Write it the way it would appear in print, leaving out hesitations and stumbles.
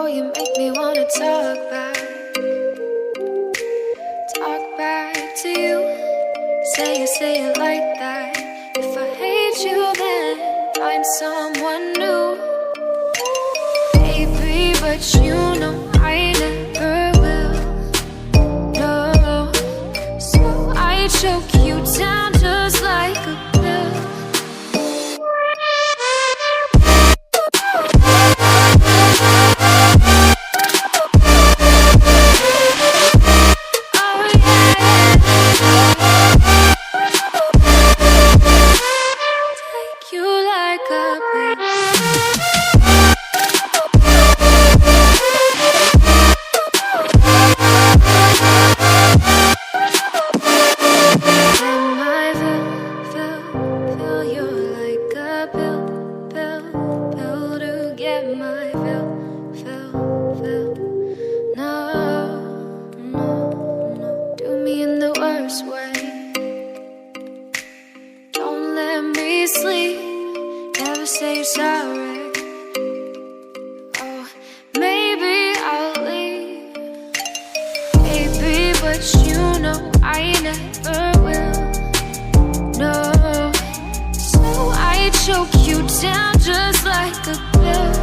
you make me wanna talk back to you. Say it like that. If I hate you, then find someone new. Baby, but you know I never will. No, so I choke you down just like a pill. Sleep, never say you're sorry. Oh, maybe I'll leave, baby, but you know I never will. No, so I choke you down just like a pill.